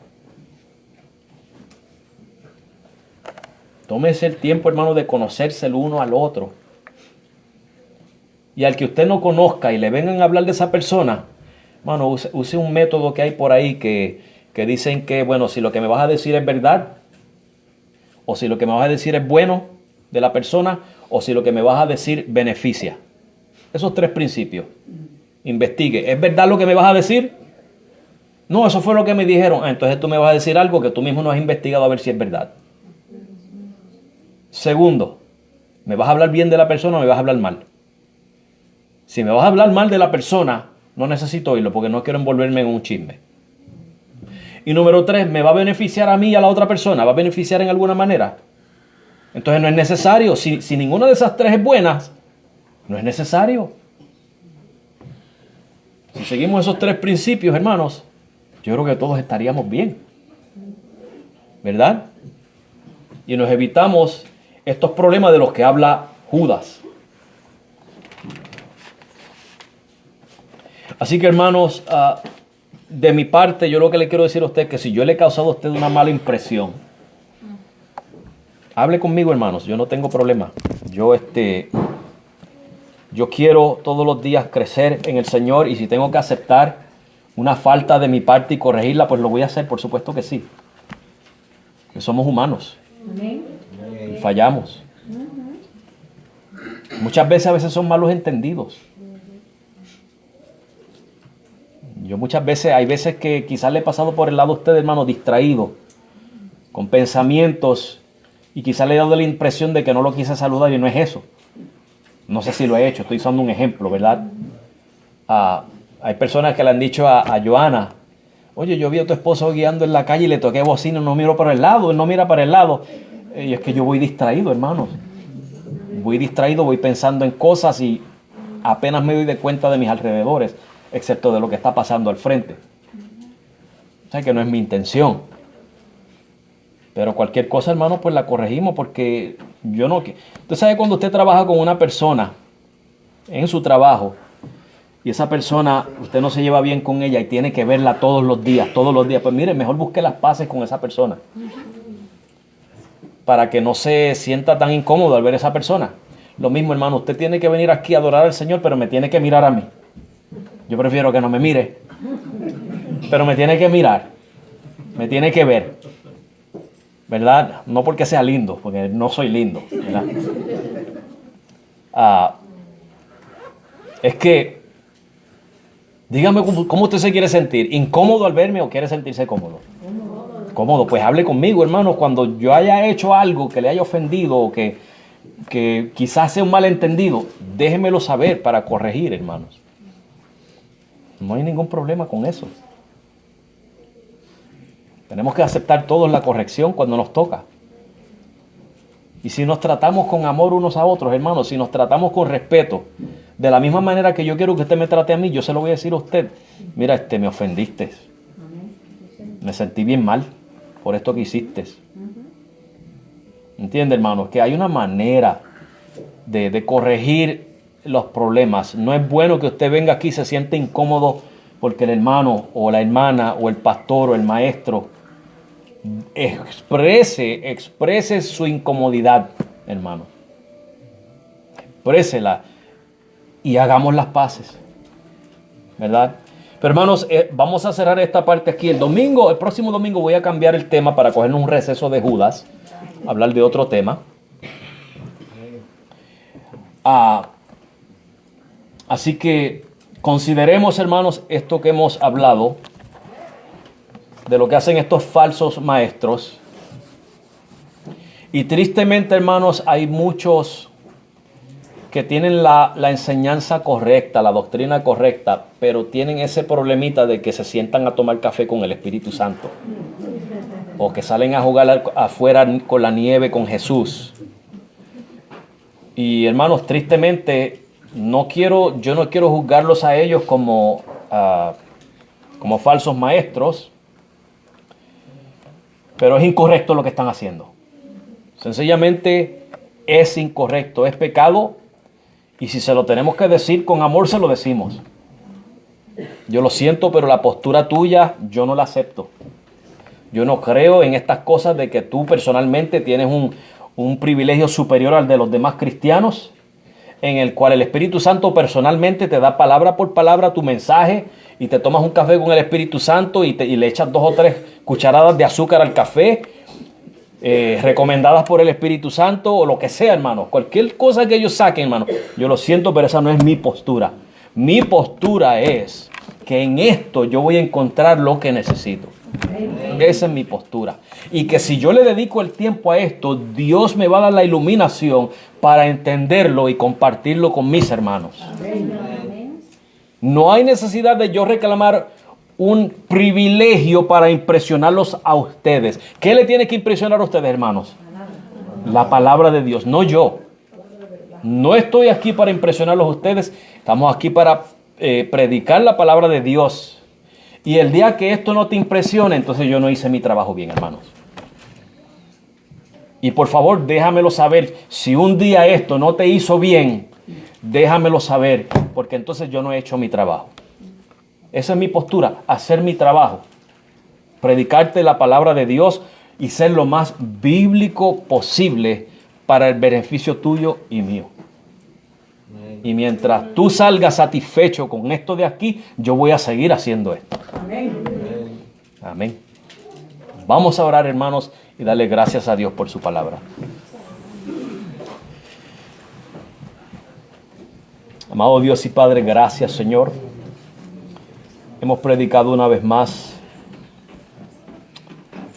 Tómese el tiempo, hermano, de conocerse el uno al otro. Y al que usted no conozca y le vengan a hablar de esa persona, hermano, use un método que hay por ahí que dicen que, bueno, si lo que me vas a decir es verdad, o si lo que me vas a decir es bueno de la persona, o si lo que me vas a decir beneficia. Esos 3 principios. Investigue. ¿Es verdad lo que me vas a decir? No, eso fue lo que me dijeron. Entonces tú me vas a decir algo que tú mismo no has investigado a ver si es verdad. Segundo, ¿me vas a hablar bien de la persona o me vas a hablar mal? Si me vas a hablar mal de la persona, no necesito oírlo porque no quiero envolverme en un chisme. Y número 3, ¿me va a beneficiar a mí y a la otra persona? ¿Va a beneficiar en alguna manera? Entonces no es necesario. Si ninguna de esas 3 es buena, no es necesario. Si seguimos esos 3 principios, hermanos, yo creo que todos estaríamos bien. ¿Verdad? Y nos evitamos estos problemas de los que habla Judas. Así que, hermanos, de mi parte, yo lo que le quiero decir a usted es que si yo le he causado a usted una mala impresión, hable conmigo, hermanos, yo no tengo problema. Yo quiero todos los días crecer en el Señor y si tengo que aceptar una falta de mi parte y corregirla, pues lo voy a hacer, por supuesto que sí. Que somos humanos. Y fallamos. Muchas veces son malos entendidos. Yo hay veces que quizás le he pasado por el lado a usted, hermano, distraído, con pensamientos, y quizás le he dado la impresión de que no lo quise saludar y no es eso. No sé si lo he hecho, estoy usando un ejemplo, ¿verdad? Hay personas que le han dicho a Joana, oye, yo vi a tu esposo guiando en la calle y le toqué bocina, no miro para el lado, él no mira para el lado. Y es que yo voy distraído, hermanos. Voy distraído, voy pensando en cosas y apenas me doy de cuenta de mis alrededores, excepto de lo que está pasando al frente. O sea que no es mi intención. Pero cualquier cosa, hermano, pues la corregimos porque yo no... Usted sabe cuando usted trabaja con una persona en su trabajo y esa persona, usted no se lleva bien con ella y tiene que verla todos los días, pues mire, mejor busque las paces con esa persona para que no se sienta tan incómodo al ver a esa persona. Lo mismo, hermano, usted tiene que venir aquí a adorar al Señor, pero me tiene que mirar a mí. Yo prefiero que no me mire, pero me tiene que mirar, me tiene que ver, ¿verdad? No porque sea lindo, porque no soy lindo, ¿verdad? Es que, dígame cómo usted se quiere sentir, ¿incómodo al verme o quiere sentirse cómodo? Cómodo, pues hable conmigo, hermano, cuando yo haya hecho algo que le haya ofendido o que quizás sea un malentendido, déjemelo saber para corregir, hermanos. No hay ningún problema con eso. Tenemos que aceptar todos la corrección cuando nos toca. Y si nos tratamos con amor unos a otros, hermanos, si nos tratamos con respeto, de la misma manera que yo quiero que usted me trate a mí, yo se lo voy a decir a usted. Mira, me ofendiste. Me sentí bien mal por esto que hiciste. ¿Entiende, hermanos? Que hay una manera de corregir los problemas. No es bueno que usted venga aquí y se siente incómodo porque el hermano o la hermana o el pastor o el maestro exprese su incomodidad, hermano. Exprésela y hagamos las paces, ¿verdad? Pero hermanos, vamos a cerrar esta parte aquí. El próximo domingo voy a cambiar el tema para cogernos un receso de Judas, hablar de otro tema. Así que consideremos, hermanos, esto que hemos hablado de lo que hacen estos falsos maestros. Y tristemente, hermanos, hay muchos que tienen la enseñanza correcta, la doctrina correcta, pero tienen ese problemita de que se sientan a tomar café con el Espíritu Santo. O que salen a jugar afuera con la nieve con Jesús. Y hermanos, tristemente, yo no quiero juzgarlos a ellos como falsos maestros, pero es incorrecto lo que están haciendo. Sencillamente es incorrecto, es pecado, y si se lo tenemos que decir con amor, se lo decimos. Yo lo siento, pero la postura tuya yo no la acepto. Yo no creo en estas cosas de que tú personalmente tienes un privilegio superior al de los demás cristianos, en el cual el Espíritu Santo personalmente te da palabra por palabra tu mensaje, y te tomas un café con el Espíritu Santo y le echas 2 o 3 cucharadas de azúcar al café, recomendadas por el Espíritu Santo, o lo que sea, hermano. Cualquier cosa que ellos saquen, hermano. Yo lo siento, pero esa no es mi postura. Mi postura es que en esto yo voy a encontrar lo que necesito. Esa es mi postura. Y que si yo le dedico el tiempo a esto, Dios me va a dar la iluminación para entenderlo y compartirlo con mis hermanos. No hay necesidad de yo reclamar un privilegio para impresionarlos a ustedes. ¿Qué le tiene que impresionar a ustedes, hermanos? La palabra de Dios, no yo. No estoy aquí para impresionarlos a ustedes. Estamos aquí para predicar la palabra de Dios. Y el día que esto no te impresione, entonces yo no hice mi trabajo bien, hermanos. Y por favor, déjamelo saber. Si un día esto no te hizo bien, déjamelo saber, porque entonces yo no he hecho mi trabajo. Esa es mi postura, hacer mi trabajo. Predicarte la palabra de Dios y ser lo más bíblico posible para el beneficio tuyo y mío. Y mientras tú salgas satisfecho con esto de aquí, yo voy a seguir haciendo esto. Amén. Amén. Vamos a orar, hermanos, y darle gracias a Dios por su palabra. Amado Dios y Padre, gracias, Señor. Hemos predicado una vez más